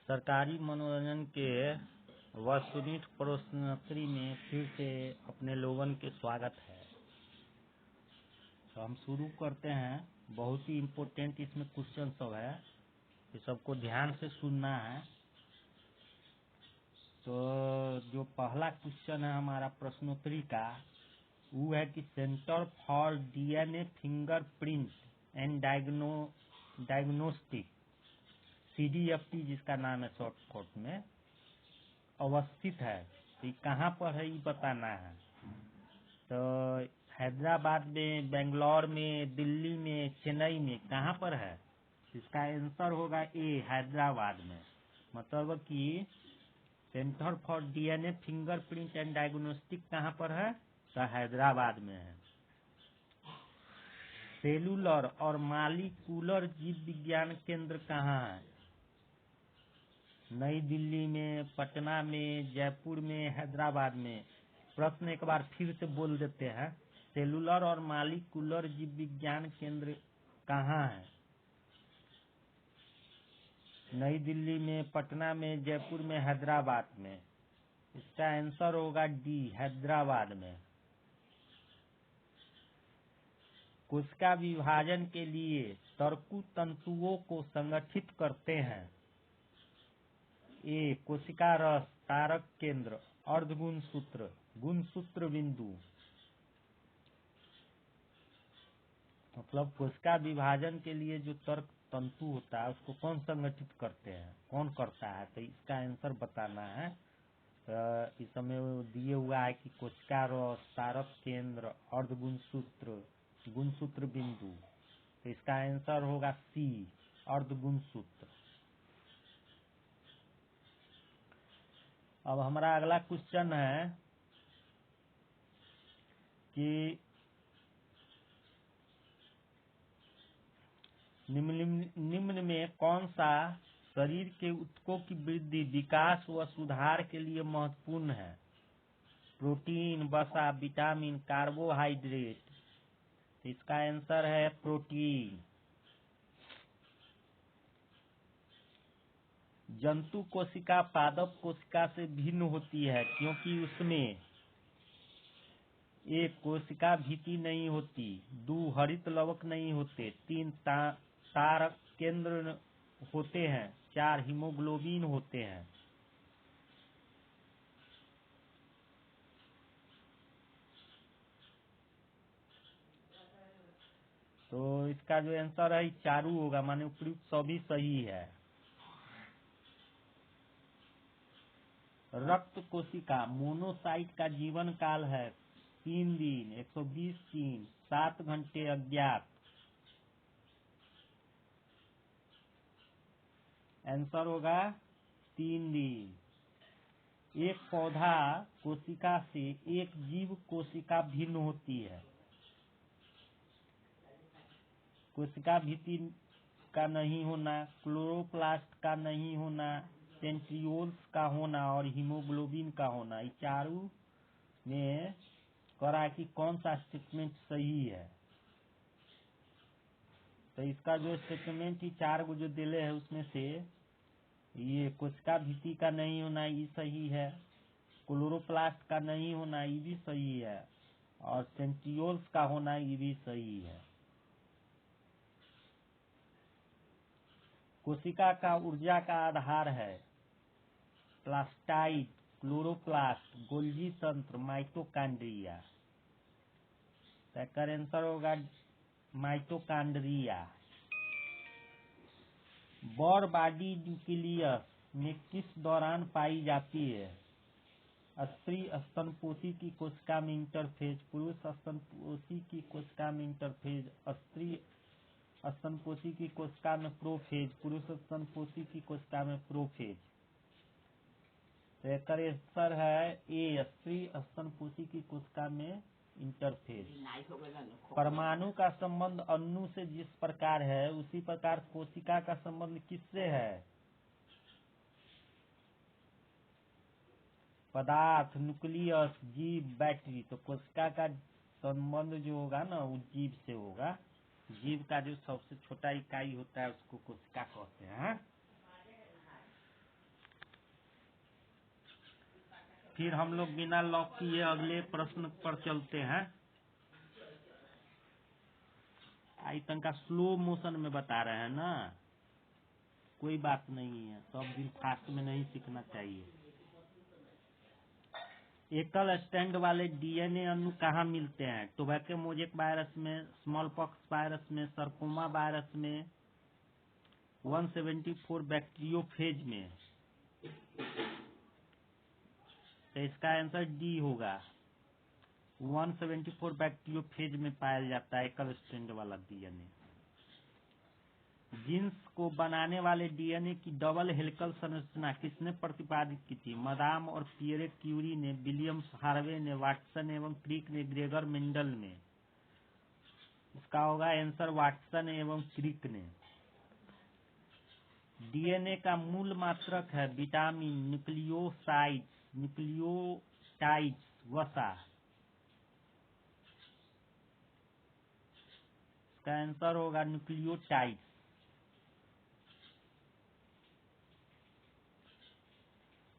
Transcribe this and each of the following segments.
सरकारी मनोरंजन के वस्तुनिष्ठ प्रश्नोत्तरी में फिर से अपने लोगों के स्वागत है। तो हम शुरू करते हैं। बहुत ही इम्पोर्टेंट इसमें क्वेश्चन सब है, ये सबको ध्यान से सुनना है। तो जो पहला क्वेश्चन है हमारा प्रश्नोत्तरी का, वो है कि centre for DNA fingerprint and diagnostic CDFT जिसका नाम है शॉर्टकट में, अवस्थित है। तो कहाँ पर है ये बताना है। तो हैदराबाद में, बेंगलोर में, दिल्ली में, चेन्नई में, कहाँ पर है? इसका आंसर होगा ए, हैदराबाद में। मतलब कि centre for DNA fingerprint and diagnostic कहाँ पर है? तो हैदराबाद में है। सेलुलर और मालिक्यूलर जीव विज्ञान केंद्र कहाँ है? नई दिल्ली में, पटना में, जयपुर में, हैदराबाद में। प्रश्न एक बार फिर से बोल देते हैं। सेलुलर और मालिक्यूलर जीव विज्ञान केंद्र कहाँ है? नई दिल्ली में, पटना में, जयपुर में, हैदराबाद में। इसका आंसर होगा डी, हैदराबाद में। कोशिका विभाजन के लिए तर्कु तंतुओं को संगठित करते हैं। ए, कोशिका रस, तारक केंद्र, अर्धगुणसूत्र, गुणसूत्र बिंदु। मतलब कोशिका विभाजन के लिए जो तर्क तंतु होता है उसको कौन संगठित करते हैं, कौन करता है? तो इसका आंसर बताना है। इस समय दिए हुआ है कि कोशिका रस, तारक केंद्र, अर्धगुणसूत्र, गुणसूत्र बिंदु। तो इसका आंसर होगा सी, अर्धगुणसूत्र। अब हमारा अगला क्वेश्चन है कि निम्न में कौन सा शरीर के ऊतकों की वृद्धि, विकास व सुधार के लिए महत्वपूर्ण है? प्रोटीन, वसा, विटामिन, कार्बोहाइड्रेट। इसका आंसर है प्रोटीन। जंतु कोशिका पादप कोशिका से भिन्न होती है क्योंकि उसमें एक, कोशिका भीति नहीं होती, 2, हरित लवक नहीं होते, 3, तारक केंद्र होते हैं, 4, हीमोग्लोबिन होते हैं। तो इसका जो आंसर है चारू होगा, माने उपयुक्त सभी सही है। रक्त कोशिका मोनोसाइट का जीवन काल है 3 दिन, 120 दिन, 7 घंटे अज्ञात। आंसर होगा 3 दिन। एक पौधा कोशिका से एक जीव कोशिका भिन्न होती है। कोशिका भीति का नहीं होना, क्लोरोप्लास्ट का नहीं होना, सेंट्रियोल्स का होना और हीमोग्लोबिन का होना। ये चारों में करा कि कौन सा स्टेटमेंट सही है। तो इसका जो स्टेटमेंट ही 4 जो दिले है उसमें से ये कोशिका भीति का नहीं होना ये सही है, क्लोरोप्लास्ट का नहीं होना ये भी सही है, और सेंट्रियोल्स का होना ये भी सही है। कोशिका का ऊर्जा का आधार है प्लास्टाइड, क्लोरोप्लास्ट, गोल्गी तंत्र, माइटोकांड्रिया। इसका आंसर होगा माइटोकांड्रिया। बॉड बॉडी न्यूक्लियस में किस दौरान पाई जाती है? स्त्री स्तनपोषी की कोशिका में इंटरफेज, पुरुष स्तनपोषी की कोशिका में इंटरफेज, स्त्री स्तनपोषी की कोशिका में प्रोफेज, पुरुष स्तनपोषी की कोशिका में प्रोफेज। तो इसका आंसर है ए, स्त्री स्तनपोषी की कोशिका में इंटरफेज। परमाणु का संबंध अणु से जिस प्रकार है उसी प्रकार कोशिका का संबंध किससे है? पदार्थ, न्यूक्लियस, जीव, बैटरी। तो कोशिका का संबंध जो होगा ना वो जीव से होगा। जीव का जो सबसे छोटा इकाई होता है उसको कोशिका कहते हैं। फिर हम लोग बिना लॉक किए अगले प्रश्न पर चलते हैं। आई तंका स्लो मोशन में बता रहे हैं ना, कोई बात नहीं है, सब दिन फास्ट में नहीं सीखना चाहिए। एकल स्टैंड वाले डीएनए अणु कहाँ मिलते हैं? टोबैको मोजेक वायरस में, स्मॉल पॉक्स वायरस में, सरकोमा वायरस में, 174 बैक्टीरियोफेज में। तो इसका आंसर डी होगा, 174 बैक्टीरियोफेज में पाया जाता है एकल स्टैंड वाला डीएनए। जीन्स को बनाने वाले डीएनए की डबल हेलिकल संरचना किसने प्रतिपादित की थी? मदाम और पियरे क्यूरी ने, विलियम्स हार्वे ने, वाटसन एवं क्रिक ने, ग्रेगर मेंडल ने। इसका होगा आंसर वाटसन एवं क्रिक ने। डीएनए का मूल मात्रक है विटामिन, न्यूक्लियोटाइड्स, वसा। इसका आंसर होगा न्यूक्लियोटाइड्स।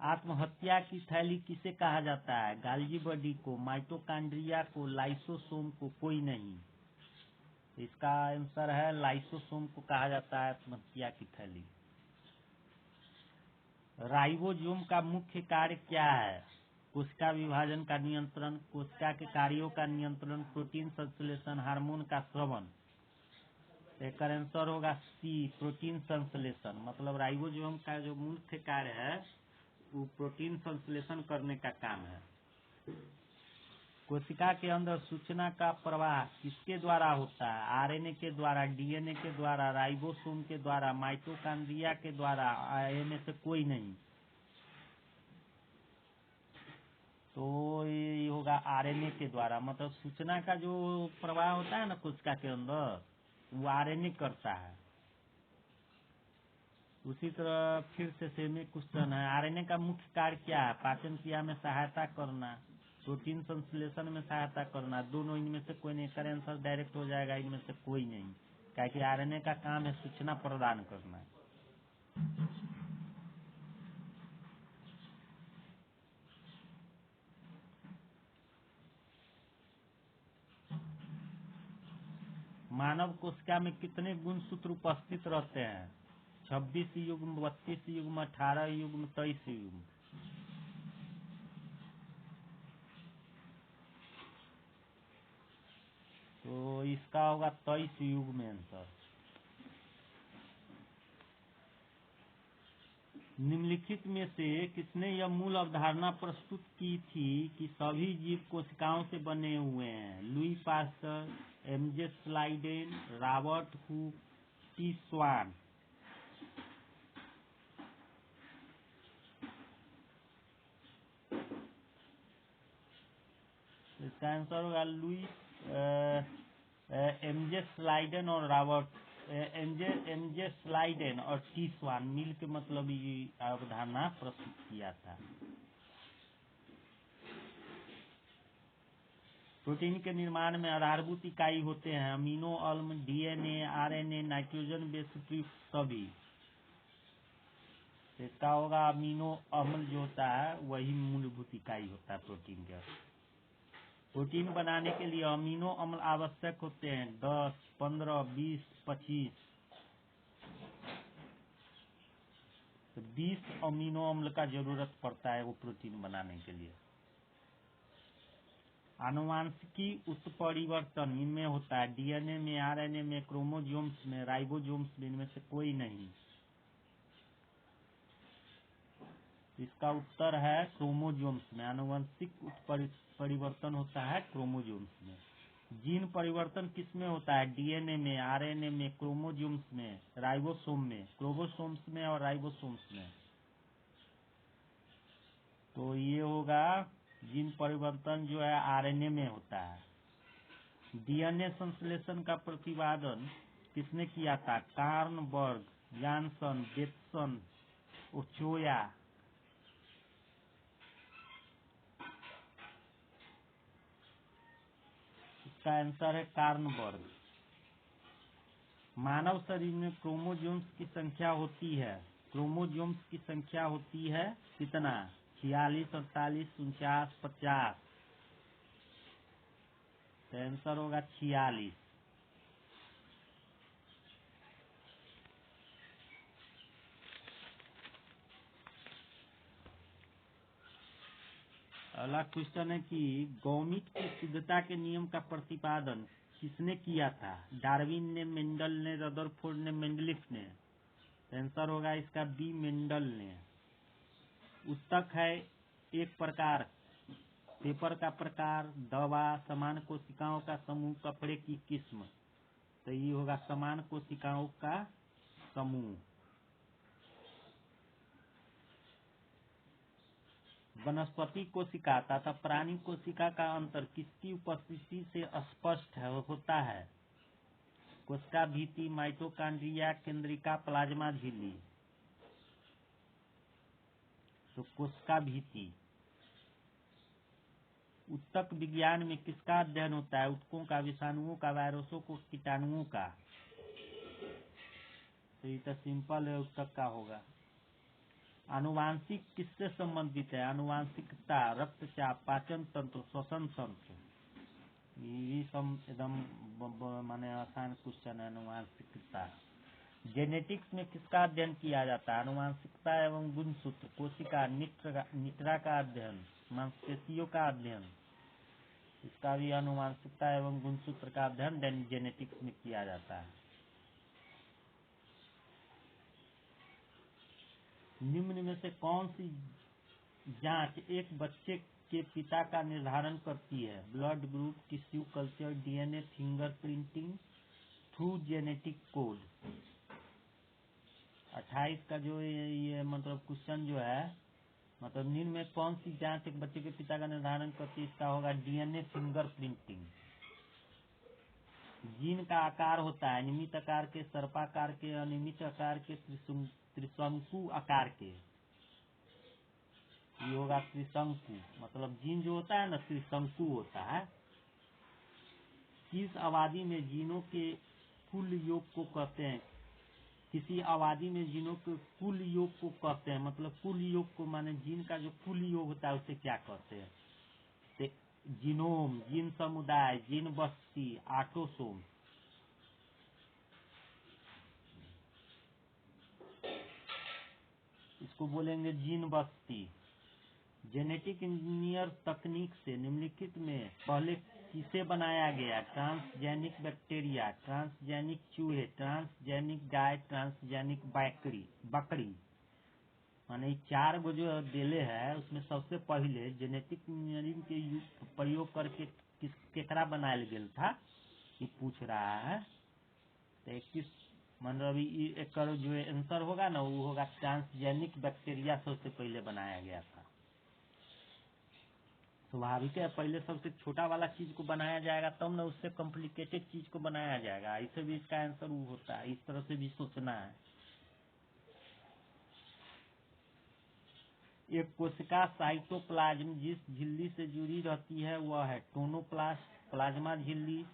आत्महत्या की थैली किसे कहा जाता है? गाल्गी बॉडी को, माइटोकॉन्ड्रिया को, लाइसोसोम को, कोई नहीं। इसका आंसर है लाइसोसोम को कहा जाता है आत्महत्या की थैली। राइबोसोम का मुख्य कार्य क्या है? कोशिका विभाजन का नियंत्रण, कोशिका के कार्यों का नियंत्रण, प्रोटीन संश्लेषण, हार्मोन का स्रवण। इसका आंसर होगा सी, प्रोटीन संश्लेषण। मतलब राइबोसोम का जो मुख्य कार्य है वो प्रोटीन संश्लेषण करने का काम है। कोशिका के अंदर सूचना का प्रवाह किसके द्वारा होता है? आरएनए के द्वारा, डीएनए के द्वारा, राइबोसोम के द्वारा, माइटोकॉन्ड्रिया के द्वारा, इनमें से कोई नहीं। तो ये होगा आरएनए के द्वारा। मतलब सूचना का जो प्रवाह होता है ना कोशिका के अंदर, वो आरएनए करता है। उसी तरह फिर से सेम क्वेश्चन है, आरएनए का मुख्य कार्य क्या है? पाचन क्रिया में सहायता करना, प्रोटीन संश्लेषण में सहायता करना। दोनों इनमें से कोई नहीं। इसका आंसर डायरेक्ट हो जाएगा इनमें से कोई नहीं, क्योंकि आरएनए का काम है सूचना प्रदान करना। मानव कोशिका में कितने गुणसूत्र उपस्थित रहते हैं? 26 युग्म, 32 युग्म, 18 युग्म, 23 युग्म। तो इसका होगा 23 युग्म आंसर। निम्नलिखित में से किसने यह मूल अवधारणा प्रस्तुत की थी कि सभी जीव कोशिकाओं से बने हुए हैं? Louis Pasteur, MJ Schleiden, Robert Hooke, T Schwann. इसका आंसर होगा लुई एमजे स्लाइडेन और रॉबर्ट एमजे स्लाइडेन और टी स्वान मिल के मतलब ये अवधारणा प्रस्तुत किया था। प्रोटीन के निर्माण में आधारभूत इकाई होते हैं अमीनो अम्ल, DNA, RNA, nitrogen base trips सभी। इसका होगा अमीनो अम्ल जो होता है वही मूलभूत इकाई होता है प्रोटीन का। प्रोटीन बनाने के लिए अमीनो अम्ल आवश्यक होते हैं 10, 15, 20, 25। तो 20 अमीनो अम्ल का जरूरत पड़ता है वो प्रोटीन बनाने के लिए। आनुवांशिकी उत्परिवर्तन इनमें होता है डीएनए में, आरएनए में, क्रोमोसोम्स में, राइबोसोम्स में। इनमें से कोई नहीं। इसका उत्तर है क्रोमोसोम्स में। आनुवंशिक उत्परिवर्तन होता है क्रोमोसोम्स में। जीन परिवर्तन किसमें होता है? डीएनए में, आरएनए में, क्रोमोसोम्स में, राइबोसोम में, क्रोमोसोम्स में और राइबोसोम्स में। तो ये होगा जीन परिवर्तन जो है आरएनए में होता है। डीएनए संश्लेषण का प्रतिपादन किसने किया था? कार्नबर्ग, जानसन, बेटसन, ओचोया। इसका आंसर है कार्नबर्ग। मानव शरीर में क्रोमोसोम्स की संख्या होती है, क्रोमोसोम्स की संख्या होती है कितना? 46, 48, 49, 50। तो आंसर होगा 46। अगला क्वेश्चन है कि गौमित की शुद्धता के नियम का प्रतिपादन किसने किया था? डार्विन ने, मेंडल ने, रदरफोर्ड ने, मेंडलिफ ने। आंसर होगा इसका बी, मेंडल ने। उत्तक है एक प्रकार, पेपर का प्रकार, दवा, समान कोशिकाओं का समूह, कपड़े की किस्म। तो ये होगा समान कोशिकाओं का समूह। वनस्पति कोशिका तथा प्राणी कोशिका का अंतर किसकी उपस्थिति से स्पष्ट होता है? कोशिका भीति, माइटोकॉन्ड्रिया, केंद्रिका, प्लाज्मा झिल्ली। तो कोशिका भीति। उत्तक विज्ञान में किसका अध्ययन होता है? ऊतकों का, विषाणुओं का, वायरसों को, कीटाणुओं का। तो ये तो सिंपल है, उत्तक का होगा। आनुवांशिक किससे संबंधित है? आनुवांशिकता, रक्तचाप, पाचन तंत्र, श्वसन तंत्र। ये सब एकदम माने आसान क्वेश्चन है। आनुवांशिकता। जेनेटिक्स में किसका अध्ययन किया जाता है? आनुवांशिकता एवं गुणसूत्र, कोशिका, निट्रा का अध्ययन, मांसपेशियों का अध्ययन। इसका भी आनुवांशिकता एवं गुणसूत्र का अध्ययन जेनेटिक्स में किया जाता है। निम्न में से कौन सी जांच एक बच्चे के पिता का निर्धारण करती है? Blood group, tissue culture, DNA, fingerprinting through genetic code. 28 का जो ये मतलब क्वेश्चन जो है, मतलब निम्न में कौन सी जांच एक बच्चे के पिता का निर्धारण करती है? इसका होगा डीएनए फिंगरप्रिंटिंग। जीन का आकार होता है नियमित आकार के, सर्पाकार के, अनियमित आकार के, त्रिशंकु आकार के। ये होगा त्रिशंकु। मतलब जीन जो होता है ना, त्रिशंकु होता है। किस आबादी में जीनों के कुल योग को कहते हैं? किसी आबादी में जीनों के कुल योग को कहते हैं। मतलब कुल योग को माने जीन का जो कुल योग होता है उसे क्या कहते हैं? जीनोम, जीन समुदाय, जीन बस्ती, ऑटोसोम। इसको बोलेंगे जीन बस्ती। जेनेटिक इंजीनियर तकनीक से निम्नलिखित में पहले किसे बनाया गया? ट्रांसजेनिक बैक्टीरिया, ट्रांसजेनिक चूहे, ट्रांसजेनिक गाय, ट्रांसजेनिक बकरी। माने 4 गो जो देले है उसमें सबसे पहले जेनेटिक इंजीनियरिंग के प्रयोग करके केकरा बनाया गया था ये पूछ रहा है। तो 21 मतलब एक जो आंसर होगा ना वो होगा ट्रांसजेनिक बैक्टीरिया सबसे पहले बनाया गया था। स्वाभाविक है, पहले सबसे छोटा वाला चीज को बनाया जाएगा तब ना उससे कॉम्प्लिकेटेड चीज को बनाया जाएगा। ऐसे भी इसका आंसर वो होता है, इस तरह से भी सोचना है। एक कोशिका साइटोप्लाज्म जिस झिल्ली से जुड़ी रहती है वह है टोनोप्लास्ट, प्लाज्मा झिल्ली,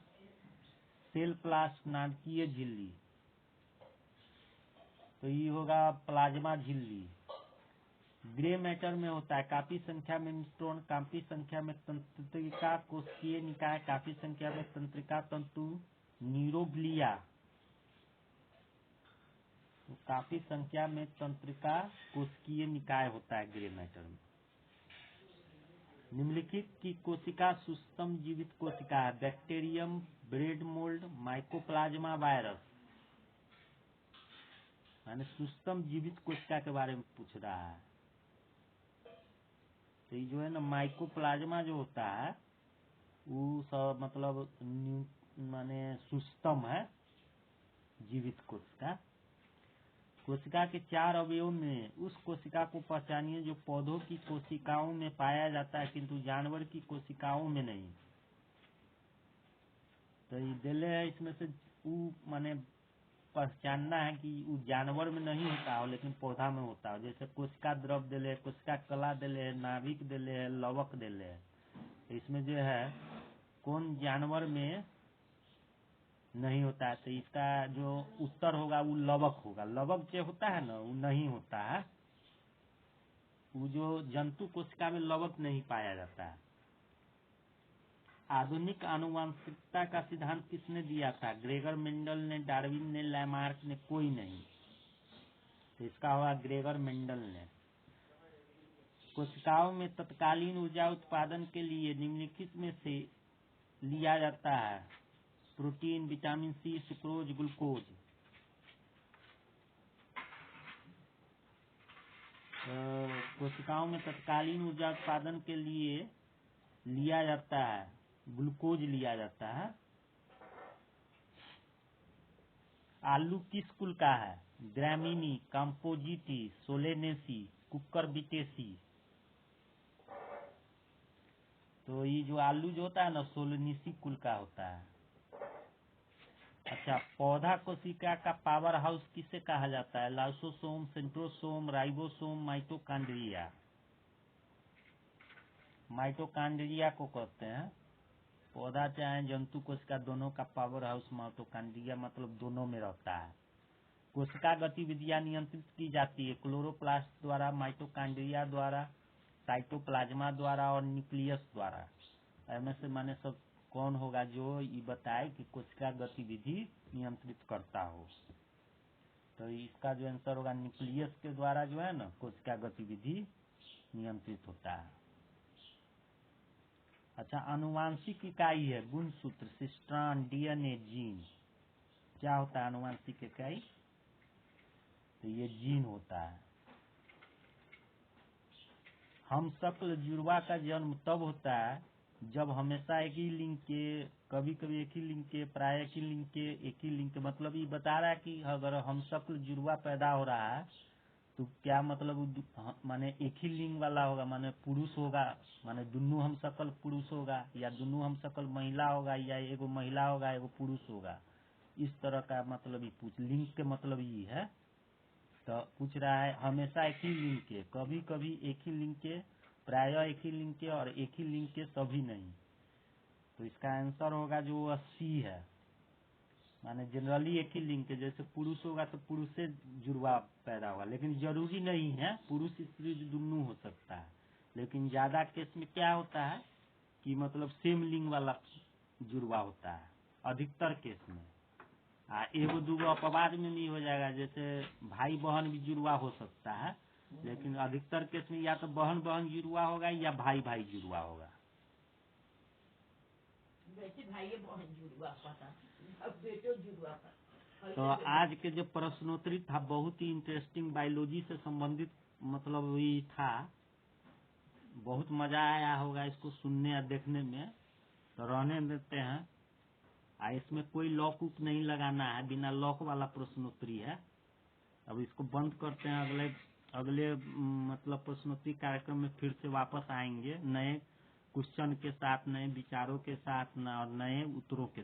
सेल प्लास्ट, नाभिकीय झिल्ली। तो ये होगा प्लाज्मा झिल्ली। ग्रे मैटर में होता है काफी संख्या में न्यूट्रॉन, काफी संख्या में तंत्रिका, कोशिकीय निकाय, काफी संख्या में तंत्रिका तंतु, न्यूरोग्लिया। तो काफी संख्या में तंत्रिका, कोशिकीय निकाय होता है ग्रे मैटर में। निम्नलिखित की कोशिका सुस्तम जीवित कोशिका है? Bacterium, bread mould, mycoplasma, virus. माने सुस्तम जीवित कोशिका के बारे में पूछ रहा है। तो ये जो है ना माइकोप्लाज्मा जो होता है वो सब मतलब माने सुस्तम है जीवित कोशिका। कोशिका के 4 अवयवों में उस कोशिका को पहचानिए जो पौधों की कोशिकाओं में पाया जाता है किंतु जानवर की कोशिकाओं में नहीं। तो ये दिले है इसमें से वो माने पहचानना है कि वो जानवर में नहीं होता हो लेकिन पौधा में होता हो। जैसे कोशिका द्रव दिले, कोशिका कला दिले, नाभिक दिले, लवक दिले। इसमें जो है कौन जानवर में नहीं होता है? तो इसका जो उत्तर होगा वो लवक होगा। लवक जो होता है ना वो नहीं होता है। वो जो जंतु कोशिका में लवक नहीं पाया जाता है। आधुनिक आनुवंशिकता का सिद्धांत किसने दिया था? ग्रेगर मेंडल ने, डार्विन ने, लैमार्क ने, कोई नहीं। तो इसका हुआ ग्रेगर मेंडल ने। कोशिकाओं में तत्कालीन ऊर्जा उत्पादन के लिए निम्नलिखित में से लिया जाता है: protein, vitamin C, sucrose, glucose. कोशिकाओं में तत्कालीन ऊर्जा उत्पादन के लिए लिया जाता है, ग्लूकोज लिया जाता है। आलू किस कुल का है? ग्रामीनी, कंपोजिटी, सोलेनेसी, कुकुरबिटेसी। तो ये जो आलू जो होता है ना, सोलेनेसी कुल का होता है। अच्छा, पौधा कोशिका का पावर हाउस किसे कहा जाता है? Lysosome, centrosome, ribosome, mitochondria. Mitochondria को कहते हैं। पौधा चाहे जंतु कोशिका दोनों का पावर हाउस माइटोकॉन्ड्रिया, मतलब दोनों में रहता है। कोशिका गतिविधियां नियंत्रित की जाती है क्लोरोप्लास्ट द्वारा, माइटोकॉन्ड्रिया द्वारा, साइटोप्लाज्मा द्वारा और न्यूक्लियस द्वारा। इनमें से माने सब कौन होगा जो ये बताए कि कोशिका गतिविधि नियंत्रित करता हो? तो इसका जो आंसर होगा न्यूक्लियस के द्वारा जो है ना कोशिका गतिविधि नियंत्रित होता है। अच्छा, आनुवांशिक इकाई है गुणसूत्र, सिस्ट्रान, डीएनए, जीन। क्या होता है आनुवांशिक इकाई? तो ये जीन होता है। हमशक्ल जुड़वा का जन्म तब होता है जब हमेशा एक ही लिंग के, कभी कभी एक ही लिंग के, प्राय एक ही लिंग के, एक ही लिंग के, मतलब ये बता रहा है कि अगर हमशक्ल जुड़वा पैदा हो रहा है तो क्या मतलब माने एक ही लिंग वाला होगा, माने पुरुष होगा, माने दोनों हमशक्ल पुरुष होगा, या दोनों हमशक्ल महिला होगा, या एगो महिला होगा एगो पुरुष होगा। इस तरह का मतलब ये पूछ, लिंग के मतलब ये है। तो पूछ रहा है हमेशा एक ही लिंग के, कभी कभी एक ही लिंग के, प्रायः एक ही लिंग के, और एक ही लिंग के सभी नहीं। तो इसका आंसर होगा जो 80 है, माने जनरली एक ही लिंग के। जैसे पुरुष होगा तो पुरुष से जुड़वा पैदा होगा, लेकिन जरूरी नहीं है, पुरुष स्त्री दोनों हो सकता है। लेकिन ज्यादा केस में क्या होता है कि मतलब सेम लिंग वाला जुड़वा होता है अधिकतर केस में। एगो दूगो अपवाद में नहीं हो जाएगा, जैसे भाई बहन भी जुड़वा हो सकता है, लेकिन अधिकतर केस में या तो बहन बहन जुड़वा होगा या भाई भाई जुड़वा होगा। तो आज के जो प्रश्नोत्तरी था बहुत ही इंटरेस्टिंग, बायोलॉजी से संबंधित मतलब वही था। बहुत मजा आया होगा इसको सुनने या देखने में। तो रहने देते हैं। इसमें कोई लॉक उक नहीं लगाना है, बिना लॉक वाला प्रश्नोत्तरी है। अब इसको बंद करते हैं। अगले मतलब प्रश्नोत्तरी कार्यक्रम में फिर से वापस आएंगे नए क्वेश्चन के साथ, नए विचारों के साथ और नए उत्तरों के